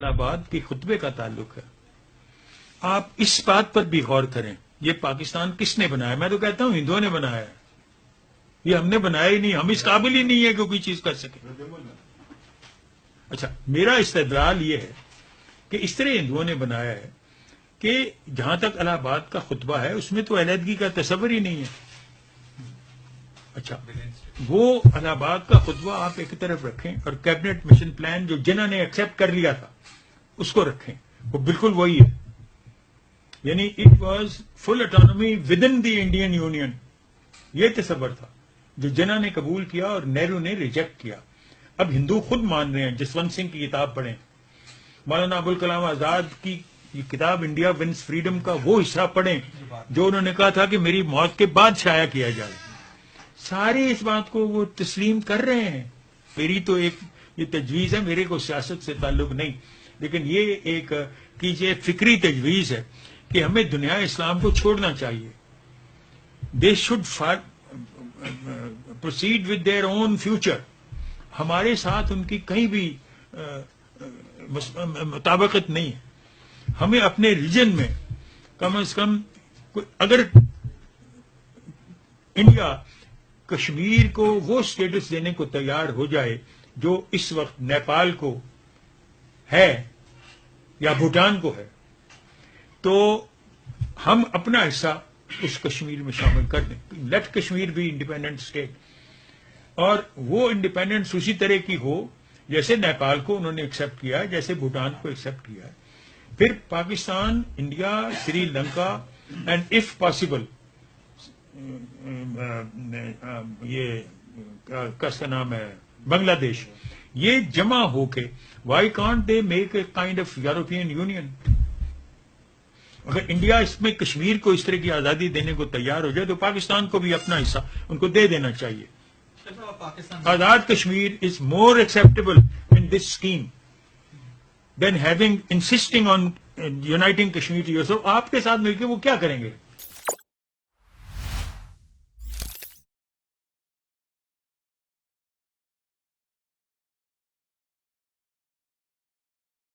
آباد کے خطبے کا تعلق ہے. آپ اس بات پر بھی غور کریں، یہ پاکستان کس نے بنایا؟ میں تو کہتا ہوں ہندوؤں نے بنایا ہے. یہ ہم نے بنایا ہی نہیں، ہم اس قابل ہی نہیں ہے کہ کوئی چیز کر سکے. اچھا، میرا استدلال یہ ہے کہ اس طرح ہندوؤں نے بنایا ہے کہ جہاں تک الہ آباد کا خطبہ ہے اس میں تو علیحدگی کا تصور ہی نہیں ہے. اچھا، وہ الہ آباد کا خطبہ آپ ایک طرف رکھیں اور کیبنٹ مشن پلان جو جنہوں نے ایکسپٹ کر لیا تھا اس کو رکھیں، وہ بالکل وہی ہے. یعنی it was full autonomy within the Indian Union, یہ تصور تھا جو جنہوں نے قبول کیا اور نہرو نے ریجیکٹ کیا. اب ہندو خود مان رہے ہیں. جسونت سنگھ کی کتاب پڑھیں، مولانا ابوالکلام آزاد کی یہ کتاب انڈیا ونس فریڈم کا وہ حصہ پڑھیں جو انہوں نے کہا تھا کہ میری موت کے بعد شائع کیا جائے. سارے اس بات کو وہ تسلیم کر رہے ہیں. میری تو ایک یہ تجویز ہے، میرے کو سیاست سے تعلق نہیں، لیکن یہ ایک کیجیے فکری تجویز ہے کہ ہمیں دنیا اسلام کو چھوڑنا چاہیے. They should proceed with their own future. ہمارے ساتھ ان کی کہیں بھی مطابقت نہیں ہے. ہمیں اپنے ریجن میں کم از کم اگر انڈیا کشمیر کو وہ سٹیٹس دینے کو تیار ہو جائے جو اس وقت نیپال کو ہے یا بھوٹان کو ہے، تو ہم اپنا حصہ اس کشمیر میں شامل کر دیں. لیٹ کشمیر بھی انڈیپینڈنٹ اسٹیٹ، اور وہ انڈیپینڈنس اسی طرح کی ہو جیسے نیپال کو انہوں نے ایکسپٹ کیا ہے، جیسے بھوٹان کو ایکسپٹ کیا ہے. پھر Pakistan, India, Sri Lanka and if possible یہ کس کا نام ہے بنگلہ دیش، یہ جمع ہو کے why can't they make a kind of European union. اگر انڈیا اس میں کشمیر کو اس طرح کی آزادی دینے کو تیار ہو جائے تو پاکستان کو بھی اپنا حصہ ان کو دے دینا چاہیے. Azad Kashmir is more acceptable in this scheme than having insisting on uniting Kashmir to yourself. آپ کے ساتھ مل کے وہ کیا کریں گے؟